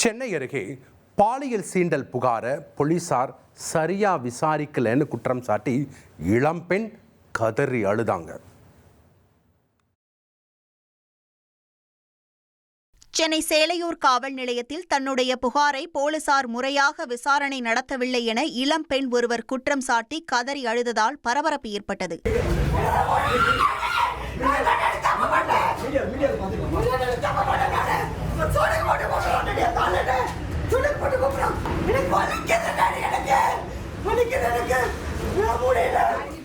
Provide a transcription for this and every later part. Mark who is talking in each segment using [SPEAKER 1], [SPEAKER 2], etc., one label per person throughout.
[SPEAKER 1] சென்னை அருகே பாலியல் சீண்டல் புகாரை போலீசார் சரியா விசாரிக்கலன்னு குற்றம் சாட்டி இளம்பெண் கதறி அழுதாங்க.
[SPEAKER 2] சென்னை சேலையூர் காவல் நிலையத்தில் தன்னுடைய புகாரை போலீசார் முறையாக விசாரணை நடத்தவில்லை என இளம்பெண் ஒருவர் குற்றம் சாட்டி கதறி அழுததால் பரபரப்பு ஏற்பட்டது.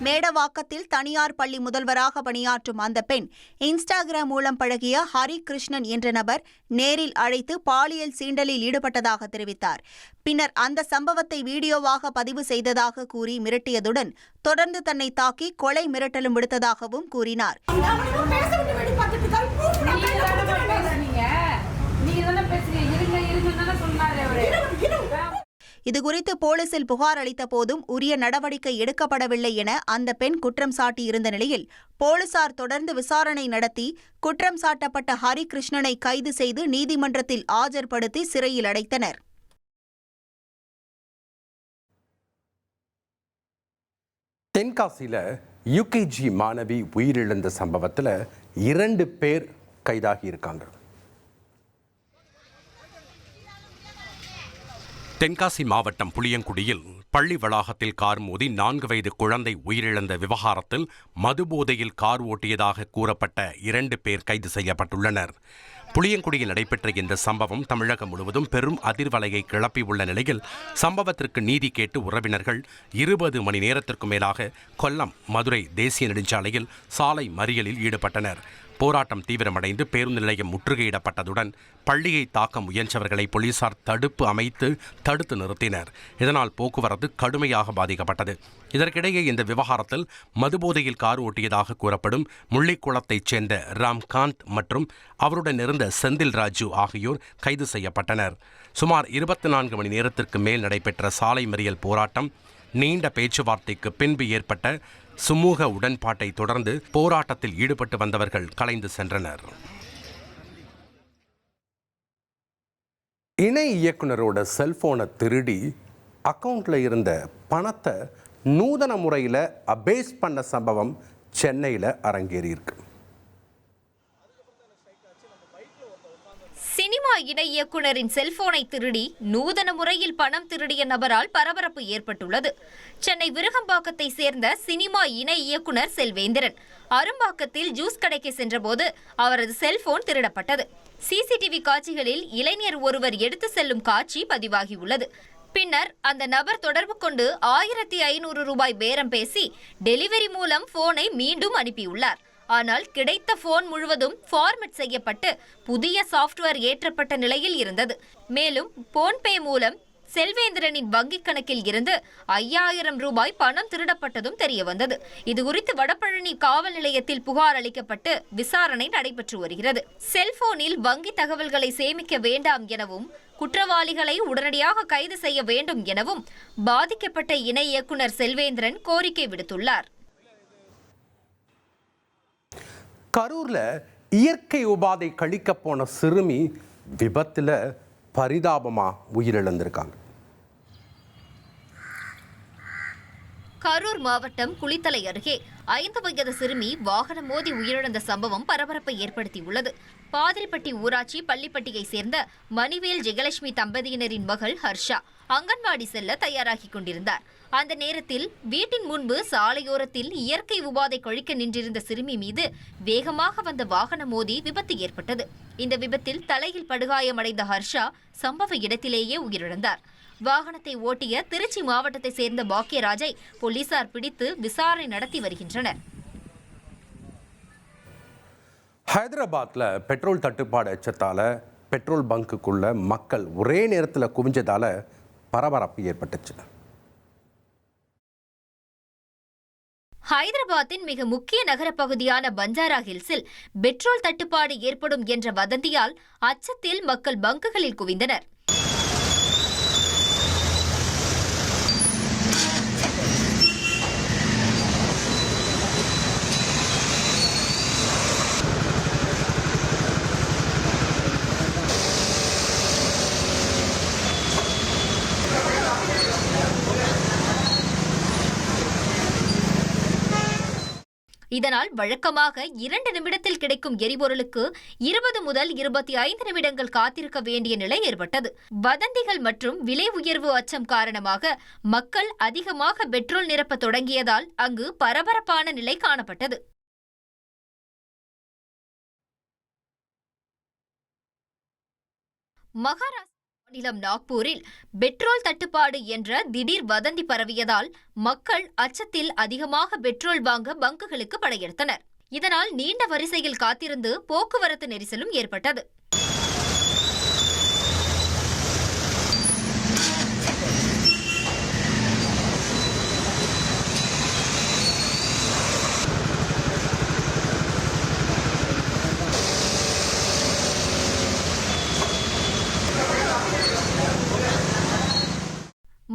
[SPEAKER 2] மேடவாக்கத்தில் தனியார் பள்ளி முதல்வராக பணியாற்றும் அந்த பெண் இன்ஸ்டாகிராம் மூலம் பழகிய ஹரிகிருஷ்ணன் என்ற நபர் நேரில் அழைத்து பாலியல் சீண்டலில் ஈடுபட்டதாக தெரிவித்தார். பின்னர் அந்த சம்பவத்தை வீடியோவாக பதிவு செய்ததாக கூறி மிரட்டியதுடன் தொடர்ந்து தன்னை தாக்கி கொலை மிரட்டலும் விடுத்ததாகவும் கூறினார். இதுகுறித்து போலீசில் புகார் அளித்த போதும் உரிய நடவடிக்கை எடுக்கப்படவில்லை என அந்த பெண் குற்றம் சாட்டியிருந்த நிலையில் போலீசார் தொடர்ந்து விசாரணை நடத்தி குற்றம் சாட்டப்பட்ட ஹரிகிருஷ்ணனை கைது செய்து நீதிமன்றத்தில் ஆஜர்படுத்தி சிறையில் அடைத்தனர்.
[SPEAKER 1] தென்காசியில யுகேஜி மாணவி உயிரிழந்த சம்பவத்தில் 2 பேர் கைதாகி இருக்காங்க.
[SPEAKER 3] தென்காசி மாவட்டம் புளியங்குடியில் பள்ளி வளாகத்தில் கார் மோதி 4 வயது குழந்தை உயிரிழந்த விவகாரத்தில் மதுபோதையில் கார் ஓட்டியதாக கூறப்பட்ட 2 பேர் கைது செய்யப்பட்டுள்ளனர். புளியங்குடியில் நடைபெற்ற இந்த சம்பவம் தமிழகம் முழுவதும் பெரும் அதிர்வலையை கிளப்பியுள்ள நிலையில் சம்பவத்திற்கு நீதி கேட்டு உறவினர்கள் 20 மணி நேரத்திற்கு மேலாக கொல்லம் மதுரை தேசிய நெடுஞ்சாலையில் சாலை மறியலில் ஈடுபட்டனர். போராட்டம் தீவிரமடைந்து பேருந்து நிலையம் முற்றுகையிடப்பட்டதுடன் பள்ளியை தாக்க முயன்றவர்களை போலீசார் தடுப்பு அமைத்து தடுத்து நிறுத்தினர். இதனால் போக்குவரத்து கடுமையாக பாதிக்கப்பட்டது. இதற்கிடையே இந்த விவகாரத்தில் மதுபோதையில் கார் ஓட்டியதாக கூறப்படும் முள்ளிக்குளத்தைச் சேர்ந்த ராம்காந்த் மற்றும் அவருடன் இருந்த செந்தில் ராஜு ஆகியோர் கைது செய்யப்பட்டனர். சுமார் 24 மணி நேரத்திற்கு மேல் நடைபெற்ற சாலை மறியல் போராட்டம் நீண்ட பேச்சுவார்த்தைக்கு பின்பு ஏற்பட்ட சுமூக உடன்பாட்டை தொடர்ந்து போராட்டத்தில் ஈடுபட்டு வந்தவர்கள் கலைந்து சென்றனர்.
[SPEAKER 1] இணை இயக்குனரோட செல்போனை திருடி அக்கவுண்ட்ல இருந்த பணத்தை நூதன முறையில் அபேஸ் பண்ண சம்பவம் சென்னையில் அரங்கேறியிருக்கு.
[SPEAKER 4] சினிமா இணை இயக்குனரின் செல்போனை திருடி நூதன முறையில் பணம் திருடிய நபரால் பரபரப்பு ஏற்பட்டுள்ளது. சென்னை விருகம்பாக்கத்தை சேர்ந்த சினிமா இணை இயக்குனர் செல்வேந்திரன் அரும்பாக்கத்தில் ஜூஸ் கடைக்கு சென்றபோது அவரது செல்போன் திருடப்பட்டது. சிசிடிவி காட்சிகளில் இளைஞர் ஒருவர் எடுத்து செல்லும் காட்சி பதிவாகியுள்ளது. பின்னர் அந்த நபர் தொடர்பு கொண்டு 1500 ரூபாய் பேரம் பேசி டெலிவரி மூலம் போனை மீண்டும் அனுப்பியுள்ளார். ஆனால் கிடைத்த போன் முழுவதும் ஃபார்மேட் செய்யப்பட்டு புதிய சாஃப்ட்வேர் ஏற்றப்பட்ட நிலையில் இருந்தது. மேலும் போன்பே மூலம் செல்வேந்திரனின் வங்கிக் கணக்கில் இருந்து 5000 ரூபாய் பணம் திருடப்பட்டதும் தெரியவந்தது. இதுகுறித்து வடபழனி காவல் நிலையத்தில் புகார் அளிக்கப்பட்டு விசாரணை நடைபெற்று வருகிறது. செல்போனில் வங்கி தகவல்களை சேமிக்க வேண்டாம் எனவும் குற்றவாளிகளை உடனடியாக கைது செய்ய வேண்டும் எனவும் பாதிக்கப்பட்ட இணை இயக்குனர் செல்வேந்திரன் கோரிக்கை விடுத்துள்ளார்.
[SPEAKER 1] கரூர்ல இயற்கை உபாதை கழிக்க போன சிறுமி விபத்துல பரிதாபமா உயிரிழந்திருக்காங்க.
[SPEAKER 4] கரூர் மாவட்டம் குளித்தலை அருகே 5 வயது சிறுமி வாகனம் மோதி உயிரிழந்த சம்பவம் பரபரப்பை ஏற்படுத்தியுள்ளது. பாதிரிப்பட்டி ஊராட்சி பள்ளிப்பட்டியை சேர்ந்த மணிவேல் ஜெயலட்சுமி தம்பதியினரின் மகள் ஹர்ஷா அங்கன்வாடி செல்ல தயாராகி கொண்டிருந்தார். அந்த நேரத்தில் வீட்டின் முன்பு சாலையோரத்தில் இயற்கை உபாதை கழிக்க நின்றிருந்த சிறுமி மீது வேகமாக வந்த வாகனம் மோதி விபத்து ஏற்பட்டது. இந்த விபத்தில் தலையில் படுகாயமடைந்த ஹர்ஷா சம்பவ இடத்திலேயே உயிரிழந்தார். வாகனத்தை ஓட்டிய திருச்சி மாவட்டத்தை சேர்ந்த பாக்கியராஜை போலீசார் பிடித்து விசாரணை நடத்தி வருகின்றனர்.
[SPEAKER 1] ஹைதராபாத்ல பெட்ரோல் தட்டுப்பாடு அச்சத்தால பெட்ரோல் பங்குக்குள்ள மக்கள் ஒரே நேரத்தில் குவிஞ்சதால பரபரப்பு ஏற்பட்டுச்சு.
[SPEAKER 4] ஹைதராபாத்தின் மிக முக்கிய நகர பகுதியான பஞ்சாரா ஹில்ஸில் பெட்ரோல் தட்டுப்பாடு ஏற்படும் என்ற வதந்தியால் அச்சத்தில் மக்கள் பங்குகளில் குவிந்தனர். இதனால் வழக்கமாக 2 நிமிடத்தில் கிடைக்கும் எரிபொருளுக்கு 20 முதல் 25 நிமிடங்கள் காத்திருக்க வேண்டிய நிலை ஏற்பட்டது. வதந்திகள் மற்றும் விலை உயர்வு அச்சம் காரணமாக மக்கள் அதிகமாக பெட்ரோல் நிரப்ப தொடங்கியதால் அங்கு பரபரப்பான நிலை காணப்பட்டது. மகாராஷ்டிரா மாநிலம் நாக்பூரில் பெட்ரோல் தட்டுப்பாடு என்ற திடீர் வதந்தி பரவியதால் மக்கள் அச்சத்தில் அதிகமாக பெட்ரோல் வாங்க பங்குகளுக்கு படையெடுத்தனர். இதனால் நீண்ட வரிசையில் காத்திருந்து போக்குவரத்து நெரிசலும் ஏற்பட்டது.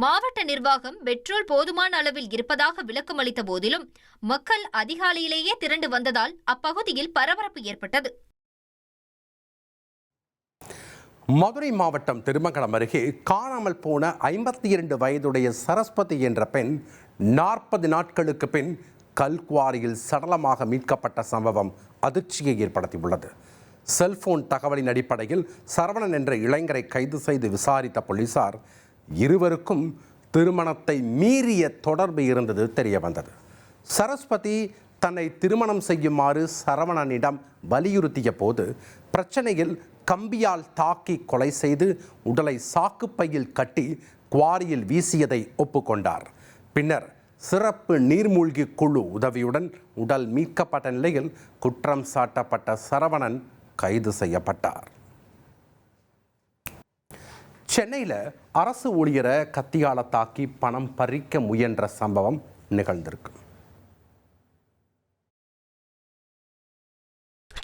[SPEAKER 4] மாவட்ட நிர்வாகம் பெட்ரோல் போதுமான அளவில் இருப்பதாக விளக்கம் அளித்த போதிலும் மக்கள் அதிகாலையிலேயே திரண்டு வந்ததால் அப்பகுதியில் பரபரப்பு ஏற்பட்டது.
[SPEAKER 1] மதுரை மாவட்டம் திருமங்கலம் அருகே காணாமல் போன 52 வயதுடைய சரஸ்வதி என்ற பெண் 40 நாட்களுக்கு பின் கல்குவாரியில் சடலமாக மீட்கப்பட்ட சம்பவம் அதிர்ச்சியை ஏற்படுத்தியுள்ளது. செல்போன் தகவலின் அடிப்படையில் சரவணன் என்ற இளைஞரை கைது செய்து விசாரித்த போலீசார் இருவருக்கும் திருமணத்தை மீறிய தொடர்பு இருந்தது தெரிய வந்தது. சரஸ்வதி தன்னை திருமணம் செய்யுமாறு சரவணனிடம் வலியுறுத்திய போது பிரச்சனையில் கம்பியால் தாக்கி கொலை செய்து உடலை சாக்குப்பையில் கட்டி குவாரியில் வீசியதை ஒப்புக்கொண்டார். பின்னர் சிறப்பு நீர்மூழ்கி குழு உதவியுடன் உடல் மீட்கப்பட்ட நிலையில் குற்றம் சாட்டப்பட்ட சரவணன் கைது செய்யப்பட்டார். சென்னையில் அரசு ஊழியரை கத்தியால தாக்கி பணம் பறிக்க முயன்ற சம்பவம் நிகழ்ந்திருக்கு.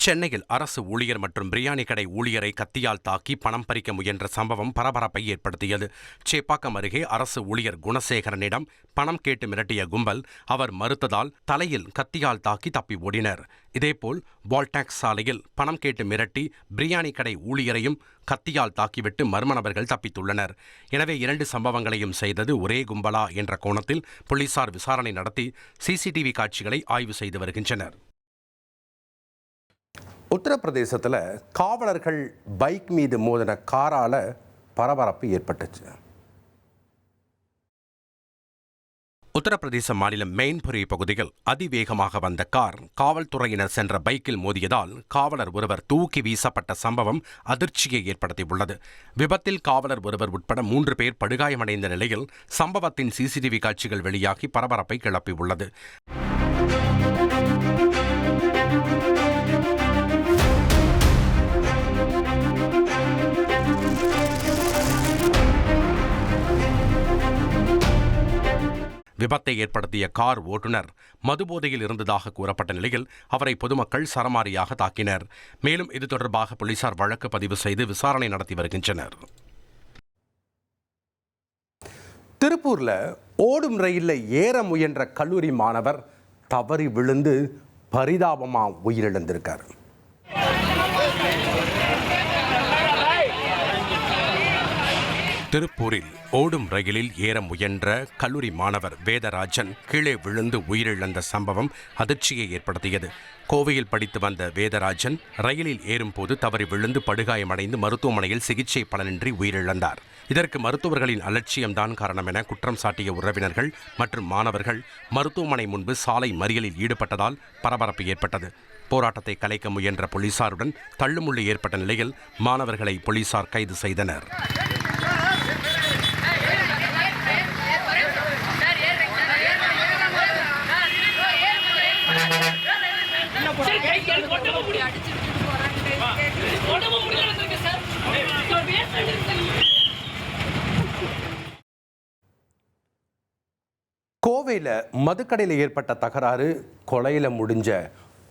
[SPEAKER 3] சென்னையில் அரசு ஊழியர் மற்றும் பிரியாணி கடை ஊழியரை கத்தியால் தாக்கி பணம் பறிக்க முயன்ற சம்பவம் பரபரப்பை ஏற்படுத்தியது. சேப்பாக்கம் அருகே அரசு ஊழியர் குணசேகரனிடம் பணம் கேட்டு மிரட்டிய கும்பல் அவர் மறுத்ததால் தலையில் கத்தியால் தாக்கி தப்பி ஓடினர். இதேபோல் வால்டாக்ஸ் சாலையில் பணம் கேட்டு மிரட்டி பிரியாணி கடை ஊழியரையும் கத்தியால் தாக்கிவிட்டு மர்ம நபர்கள் தப்பித்துள்ளனர். எனவே 2 சம்பவங்களையும் செய்தது ஒரே கும்பலா என்ற கோணத்தில் போலீசார் விசாரணை நடத்தி சிசிடிவி காட்சிகளை ஆய்வு செய்து வருகின்றனர்.
[SPEAKER 1] உத்தரப்பிரதேசத்தில் காவலர்கள் பைக் மீது மோதின காரால பரபரப்பு ஏற்பட்டுச்சு.
[SPEAKER 3] உத்தரப்பிரதேச மாநிலம் மெயின்புரி பகுதியில் அதிவேகமாக வந்த கார் காவல்துறையினர் சென்ற பைக்கில் மோதியதால் காவலர் ஒருவர் தூக்கி வீசப்பட்ட சம்பவம் அதிர்ச்சியை ஏற்படுத்தியுள்ளது. விபத்தில் காவலர் ஒருவர் உட்பட 3 பேர் படுகாயமடைந்த நிலையில் சம்பவத்தின் சிசிடிவி காட்சிகள் வெளியாகி பரபரப்பை கிளப்பியுள்ளது. விபத்தை ஏற்படுத்திய கார் ஓட்டுநர் மதுபோதையில் இருந்ததாக கூறப்பட்ட நிலையில் அவரை பொதுமக்கள் சரமாரியாக தாக்கினர். மேலும் இது தொடர்பாக போலீசார் வழக்கு பதிவு செய்து விசாரணை நடத்தி வருகின்றனர்.
[SPEAKER 1] திருப்பூர்ல ஓடும் ரயிலில் ஏற முயன்ற கல்லூரி மாணவர் தவறி விழுந்து பரிதாபமா உயிரிழந்திருக்கார்.
[SPEAKER 3] திருப்பூரில் ஓடும் ரயிலில் ஏற முயன்ற கல்லூரி மாணவர் வேதராஜன் கீழே விழுந்து உயிரிழந்த சம்பவம் அதிர்ச்சியை ஏற்படுத்தியது. கோவையில் படித்து வந்த வேதராஜன் ரயிலில் ஏறும்போது தவறி விழுந்து படுகாயமடைந்து மருத்துவமனையில் சிகிச்சை பலனின்றி உயிரிழந்தார். இதற்கு மருத்துவர்களின் அலட்சியம்தான் காரணம் என குற்றம் சாட்டிய உறவினர்கள் மற்றும் மாணவர்கள் மருத்துவமனை முன்பு சாலை மறியலில் ஈடுபட்டதால் பரபரப்பு ஏற்பட்டது. போராட்டத்தை கலைக்க முயன்ற போலீசாருடன் தள்ளுமுள்ளு ஏற்பட்ட நிலையில் மாணவர்களை போலீசார் கைது செய்தனர்.
[SPEAKER 1] கோவையில் மதுக்கடையில் ஏற்பட்ட தகராறு கொலையில் முடிஞ்ச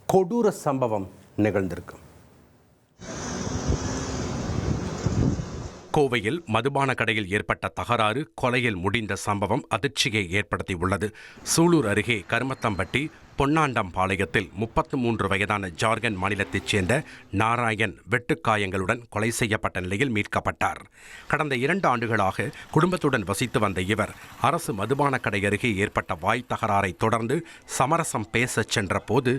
[SPEAKER 1] கொடூர சம்பவம் நிகழ்ந்திருக்கு.
[SPEAKER 3] கோவையில் மதுபான கடையில் ஏற்பட்ட தகராறு கொலையில் முடிந்த சம்பவம் அதிர்ச்சியை ஏற்படுத்தியுள்ளது. சூலூர் அருகே கருமத்தம்பட்டி பொன்னாண்டம்பாளையத்தில் 33 வயதான ஜார்க்கண்ட் மாநிலத்தைச் சேர்ந்த நாராயண் வெட்டுக்காயங்களுடன் கொலை செய்யப்பட்ட நிலையில் மீட்கப்பட்டார். கடந்த 2 ஆண்டுகளாக குடும்பத்துடன் வசித்து வந்த இவர் அரசு மதுபான கடை அருகே ஏற்பட்ட வாய் தகராறை தொடர்ந்து சமரசம் பேசச் சென்ற போது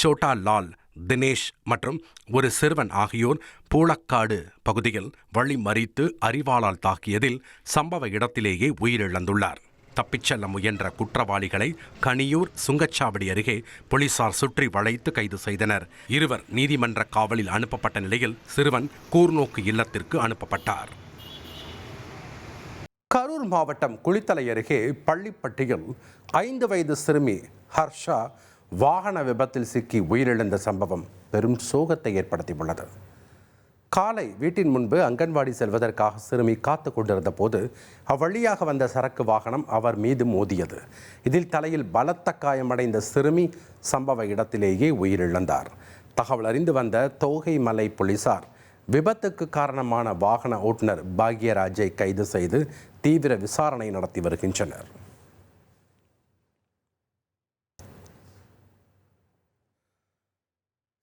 [SPEAKER 3] சோட்டா லால், தினேஷ் மற்றும் ஒரு சிறுவன் ஆகியோர் பூளக்காடு பகுதியில் வழி மறித்து அரிவாளால் தாக்கியதில் சம்பவ இடத்திலேயே உயிரிழந்துள்ளார். தப்பிச் செல்ல முயன்ற குற்றவாளிகளை கனியூர் சுங்கச்சாவடி அருகே போலீசார் சுற்றி வளைத்து கைது செய்தனர். இருவர் நீதிமன்ற காவலில் அனுப்பப்பட்ட நிலையில் சிறுவன் கூர்நோக்கு இல்லத்திற்கு அனுப்பப்பட்டார்.
[SPEAKER 1] கரூர் மாவட்டம் குளித்தலை அருகே பள்ளிப்பட்டியில் 5 வயது சிறுமி ஹர்ஷா வாகன விபத்தில் சிக்கி உயிரிழந்த சம்பவம் பெரும் சோகத்தை ஏற்படுத்தியுள்ளது. காலை வீட்டின் முன்பு அங்கன்வாடி செல்வதற்காக சிறுமி காத்து கொண்டிருந்த போது அவ்வழியாக வந்த சரக்கு வாகனம் அவர் மீது மோதியது. இதில் தலையில் பலத்த காயமடைந்த சிறுமி சம்பவ இடத்திலேயே உயிரிழந்தார். தகவல் அறிந்து வந்த தோகைமலை போலீசார் விபத்துக்கு காரணமான வாகன ஓட்டுநர் பாக்யராஜை கைது செய்து தீவிர விசாரணை நடத்தி வருகின்றனர்.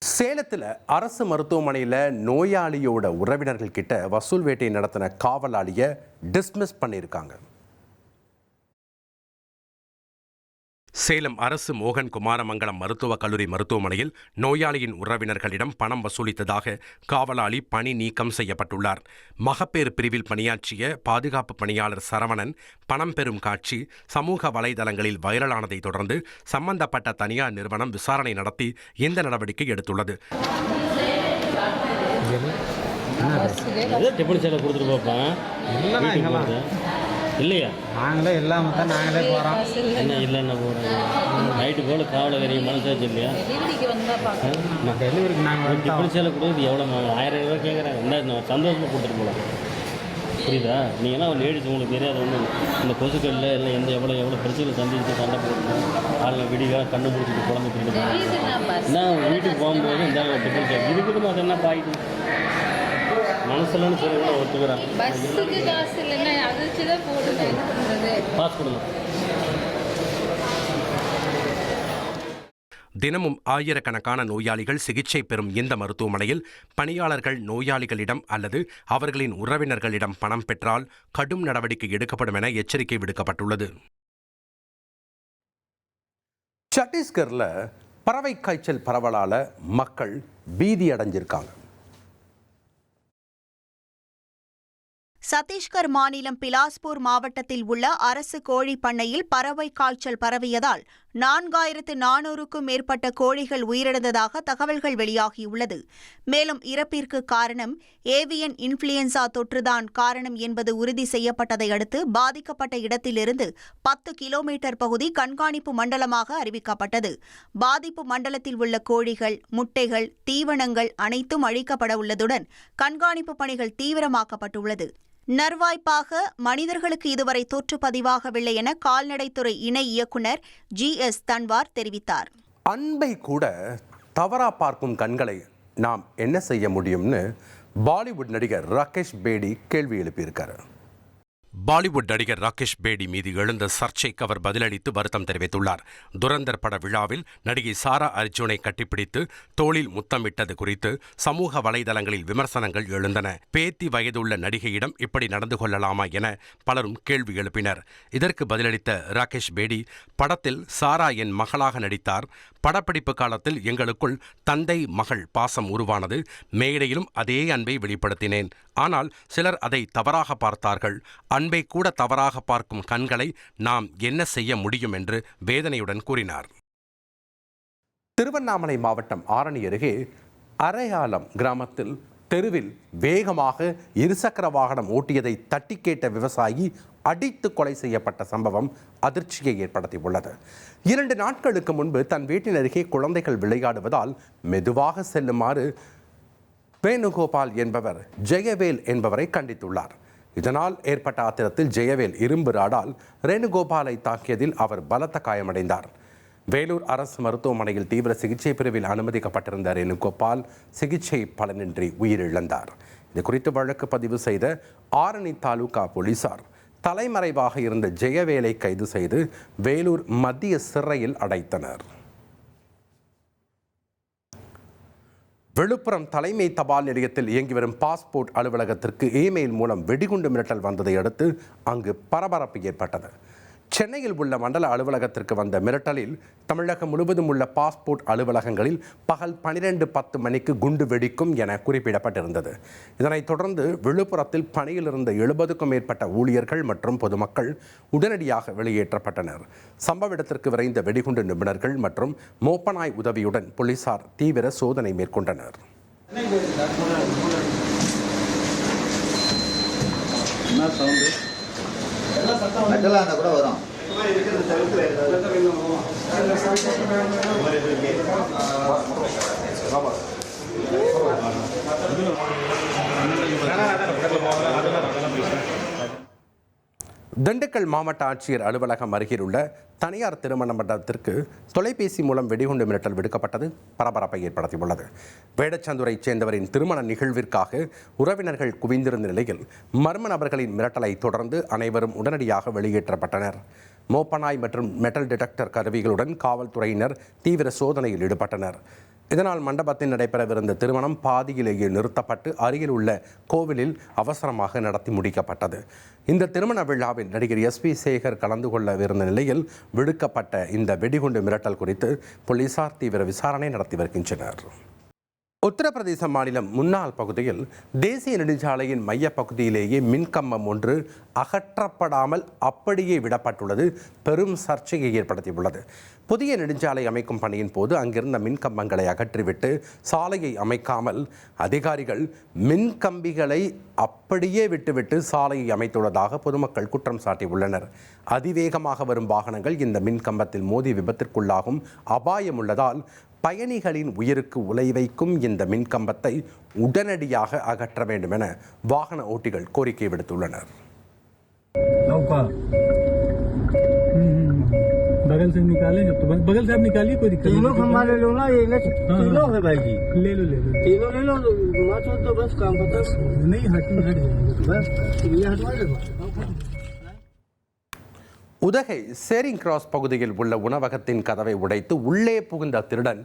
[SPEAKER 1] சேலத்தில் அரசு மருத்துவமனையில் நோயாளியோட உறவினர்கள் கிட்ட வசூல் வேட்டை நடத்தின காவலாளியை டிஸ்மிஸ் பண்ணியிருக்காங்க.
[SPEAKER 3] சேலம் அரசு மோகன் குமாரமங்கலம் மருத்துவக் கல்லூரி மருத்துவமனையில் நோயாளியின் உறவினர்களிடம் பணம் வசூலித்ததாக காவலாளி பணி நீக்கம் செய்யப்பட்டுள்ளார். மகப்பேறு பிரிவில் பணியாற்றிய பாதுகாப்பு பணியாளர் சரவணன் பணம் பெறும் காட்சி சமூக வலைதளங்களில் வைரலானதை தொடர்ந்து சம்பந்தப்பட்ட தனியார் நிறுவனம் விசாரணை நடத்தி இந்த நடவடிக்கை எடுத்துள்ளது.
[SPEAKER 5] இல்லையா நாங்களே இல்லாமல் தான் நாங்களே போகிறோம். என்ன இல்லைன்னா போகிறோம் நைட்டு போல் காவலை கறி மனசாச்சு இல்லையா டெலிவரிக்கு நாங்கள் டிஃபன் சேலை கொடுக்குறது எவ்வளோ 1000 ரூபா கேட்குறாங்க. என்ன சந்தோஷமாக கொடுத்துட்டு போகலாம். புரியுதா? நீங்கள்லாம் ஒரு லேடிஸ் உங்களுக்கு தெரியாது ஒன்று இந்த கொசுக்களில் இல்லை எவ்வளோ பிரச்சனை சந்திச்சு சண்டை போடணும் ஆளில் விடிகால கண்ணு பிடிச்சிட்டு குழந்தை திருட்டு போகணும். நான் வீட்டுக்கு போகும்போது இந்த டிஃபன் சேலை இதுக்கு அது என்ன பாய்க்கும் மனசுலன்னு சொல்லி கூட ஒத்துக்கிறேன்.
[SPEAKER 6] பஸ்ஸுக்கு காசு இல்லைன்னா அதை வச்சு தான் போட்டு என்ன பண்ணுறது
[SPEAKER 5] பாஸ் கொடுங்க.
[SPEAKER 3] தினமும் ஆயிரக்கணக்கான நோயாளிகள் சிகிச்சை பெறும் இந்த மருத்துவமனையில் பணியாளர்கள் நோயாளிகளிடம் அல்லது அவர்களின் உறவினர்களிடம் பணம் பெற்றால் கடும் நடவடிக்கை எடுக்கப்படும் என எச்சரிக்கை விடுக்கப்பட்டுள்ளது.
[SPEAKER 1] சத்தீஸ்கரில் பறவை காய்ச்சல் பரவலால் மக்கள் பீதி அடைஞ்சிருக்காங்க.
[SPEAKER 2] சத்தீஸ்கர் மாநிலம் பிலாஸ்பூர் மாவட்டத்தில் உள்ள அரசு கோழி பண்ணையில் பறவை காய்ச்சல் பரவியதால் 4400க்கும் மேற்பட்ட கோழிகள் உயிரிழந்ததாக தகவல்கள் வெளியாகியுள்ளது. மேலும் இறப்பிற்கு காரணம் ஏவியன் இன்ஃப்ளூயன்சா தொற்றுதான் காரணம் என்பது உறுதி செய்யப்பட்டதை அடுத்து பாதிக்கப்பட்ட இடத்திலிருந்து 10 கிலோமீட்டர் பகுதி கண்காணிப்பு மண்டலமாக அறிவிக்கப்பட்டது. பாதிப்பு மண்டலத்தில் உள்ள கோழிகள், முட்டைகள், தீவனங்கள் அனைத்தும் அழிக்கப்பட உள்ளதுடன் கண்காணிப்பு பணிகள் தீவிரமாக்கப்பட்டுள்ளது. நர்வாய்ப்பாக மனிதர்களுக்கு இதுவரை தொற்று பதிவாகவில்லை என கால்நடைத்துறை இணை இயக்குனர் GS தன்வார் தெரிவித்தார்.
[SPEAKER 1] அன்பை கூட தவறா பார்க்கும் கண்களை நாம் என்ன செய்ய முடியும்னு பாலிவுட் நடிகர் ராகேஷ் பேடி கேள்வி எழுப்பியிருக்காரு.
[SPEAKER 3] பாலிவுட் நடிகர் ராகேஷ் பேடி மீது எழுந்த சர்ச்சைக்கு அவர் பதிலளித்து வருத்தம் தெரிவித்துள்ளார். துரந்தர் பட விழாவில் நடிகை சாரா அர்ஜுனை கட்டிப்பிடித்து தோளில் முத்தமிட்டது குறித்து சமூக வலைதளங்களில் விமர்சனங்கள் எழுந்தன. பேத்தி வயதுள்ள நடிகையிடம் இப்படி நடந்து கொள்ளலாமா என பலரும் கேள்வி எழுப்பினர். இதற்கு பதிலளித்த ராகேஷ் பேடி, படத்தில் சாரா என் மகளாக நடித்தார். படப்பிடிப்பு காலத்தில் எங்களுக்குள் தந்தை மகள் பாசம் உருவானது. மேடையிலும் அதே அன்பை வெளிப்படுத்தினேன். ஆனால் சிலர் அதை தவறாக பார்த்தார்கள். அன்பை கூட தவறாக பார்க்கும் கண்களை நாம் என்ன செய்ய முடியும் என்று வேதனையுடன் கூறினார்.
[SPEAKER 1] திருவண்ணாமலை மாவட்டம் ஆரணி அருகே அரையாலம் கிராமத்தில் தெருவில் வேகமாக இருசக்கர வாகனம் ஓட்டியதை தட்டி கேட்ட விவசாயி அடித்து கொலை செய்யப்பட்ட சம்பவம் அதிர்ச்சியை ஏற்படுத்தியுள்ளது. 2 நாட்களுக்கு முன்பு தன் வீட்டின் அருகே குழந்தைகள் விளையாடுவதால் மெதுவாக செல்லுமாறு வேணுகோபால் என்பவர் ஜெயவேல் என்பவரை கண்டித்துள்ளார். இதனால் ஏற்பட்ட ஆத்திரத்தில் ஜெயவேல் இரும்பு ராடால் ரேணுகோபாலை தாக்கியதில் அவர் பலத்த காயமடைந்தார். வேலூர் அரசு மருத்துவமனையில் தீவிர சிகிச்சை பிரிவில் அனுமதிக்கப்பட்டிருந்த ரேணுகோபால் சிகிச்சை பலனின்றி உயிரிழந்தார். இது குறித்து வழக்கு பதிவு செய்த ஆரணி தாலுகா போலீசார் தலைமறைவாக இருந்த ஜெயவேலை கைது செய்து வேலூர் மத்திய சிறையில் அடைத்தனர். விழுப்புரம் தலைமை தபால் நிலையத்தில் இயங்கி வரும் பாஸ்போர்ட் அலுவலகத்திற்கு இமெயில் மூலம் வெடிகுண்டு மிரட்டல் வந்ததை அடுத்து அங்கு பரபரப்பு ஏற்பட்டது. சென்னையில் உள்ள மண்டல அலுவலகத்திற்கு வந்த மிரட்டலில் தமிழகம் முழுவதும் உள்ள பாஸ்போர்ட் அலுவலகங்களில் பகல் 12:10 மணிக்கு குண்டு வெடிக்கும் என குறிப்பிடப்பட்டிருந்தது. இதனைத் தொடர்ந்து விழுப்புரத்தில் பணியில் இருந்த 70க்கும் மேற்பட்ட ஊழியர்கள் மற்றும் பொதுமக்கள் உடனடியாக வெளியேற்றப்பட்டனர். சம்பவ இடத்திற்கு விரைந்த வெடிகுண்டு நிபுணர்கள் மற்றும் மோப்பநாய் உதவியுடன் போலீசார் தீவிர சோதனை மேற்கொண்டனர்.
[SPEAKER 7] கூட வரும்.
[SPEAKER 1] திண்டுக்கல் மாவட்ட ஆட்சியர் அலுவலகம் அருகில் உள்ள தனியார் திருமண மண்டபத்திற்கு தொலைபேசி மூலம் வெடிகுண்டு மிரட்டல் விடுக்கப்பட்டது பரபரப்பை ஏற்படுத்தியுள்ளது. வேடச்சந்தூரைச் சேர்ந்தவரின் திருமண நிகழ்விற்காக உறவினர்கள் குவிந்திருந்த நிலையில் மர்ம நபர்களின் மிரட்டலை தொடர்ந்து அனைவரும் உடனடியாக வெளியேற்றப்பட்டனர். மோப்பநாய் மற்றும் மெட்டல் டிடெக்டர் கருவிகளுடன் காவல்துறையினர் தீவிர சோதனையில் ஈடுபட்டனர். இதனால் மண்டபத்தில் நடைபெறவிருந்த திருமணம் பாதியிலேயே நிறுத்தப்பட்டு அருகில் உள்ள கோவிலில் அவசரமாக நடத்தி முடிக்கப்பட்டது. இந்த திருமண விழாவில் நடிகர் SP சேகர் கலந்து கொள்ளவிருந்த நிலையில் விடுக்கப்பட்ட இந்த வெடிகுண்டு மிரட்டல் குறித்து போலீசார் தீவிர விசாரணை நடத்தி வருகின்றனர். உத்தரப்பிரதேச மாநிலம் முன்னாள் பகுதியில் தேசிய நெடுஞ்சாலையின் மையப்பகுதியிலேயே மின்கம்பம் ஒன்று அகற்றப்படாமல் அப்படியே விடப்பட்டுள்ளது பெரும் சர்ச்சையை ஏற்படுத்தியுள்ளது. புதிய நெடுஞ்சாலை அமைக்கும் பணியின் போது அங்கிருந்த மின்கம்பங்களை அகற்றிவிட்டு சாலையை அமைக்காமல் அதிகாரிகள் மின்கம்பிகளை அப்படியே விட்டுவிட்டு சாலையை அமைத்துள்ளதாக பொதுமக்கள் குற்றம் சாட்டியுள்ளனர். அதிவேகமாக வரும் வாகனங்கள் இந்த மின்கம்பத்தில் மோதி விபத்திற்குள்ளாகும் அபாயம் உள்ளதால் பயணிகளின் உயிருக்கு உலை வைக்கும் இந்த மின்கம்பத்தை உடனடியாக அகற்ற வேண்டும் என வாகன ஓட்டிகள் கோரிக்கை விடுத்துள்ளனர்.
[SPEAKER 8] बगल से निकाले जब तो बगल से आप निकालिए, कोई दिक्कत
[SPEAKER 7] तीनों खंभा ले लो ना, ये तीनों है भाई जी,
[SPEAKER 8] ले लो
[SPEAKER 7] तीनों ले लो, मत तो बस काम खत्म
[SPEAKER 8] नहीं, हट जाएगा
[SPEAKER 7] बस ये हटवा दो.
[SPEAKER 1] உதகை சேரிங் கிராஸ் பகுதியில் உள்ள உணவகத்தின் கதவை உடைத்து உள்ளே புகுந்த திருடன்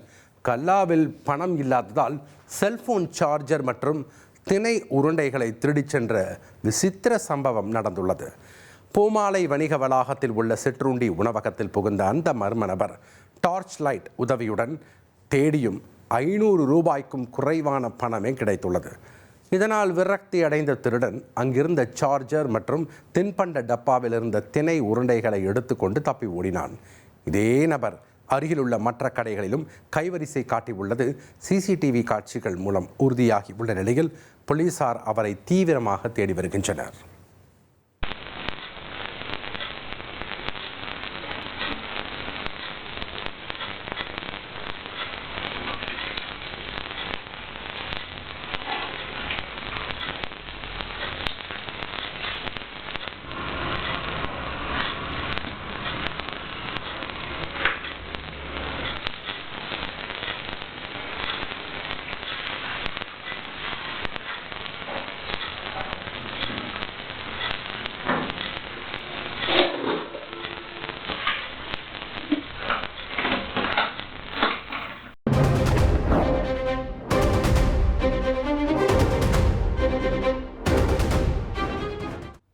[SPEAKER 1] கல்லாவில் பணம் இல்லாததால் செல்போன் சார்ஜர் மற்றும் திணை உருண்டைகளை திருடிச் சென்ற விசித்திர சம்பவம் நடந்துள்ளது. பூமாலை வணிக வளாகத்தில் உள்ள சிற்றுண்டி உணவகத்தில் புகுந்த அந்த மர்ம நபர் டார்ச் லைட் உதவியுடன் தேடியும் 500 ரூபாய்க்கும் குறைவான பணமே கிடைத்துள்ளது. இதனால் விரக்தி அடைந்த திருடன் அங்கிருந்த சார்ஜர் மற்றும் தின்பண்ட டப்பாவில் இருந்த திணை உருண்டைகளை எடுத்துக்கொண்டு தப்பி ஓடினான். இதே நபர் அருகிலுள்ள மற்ற கடைகளிலும் கைவரிசை காட்டியுள்ளது CCTV காட்சிகள் மூலம் உறுதியாகி உள்ள நிலையில் போலீசார் அவரை தீவிரமாக தேடி வருகின்றனர்.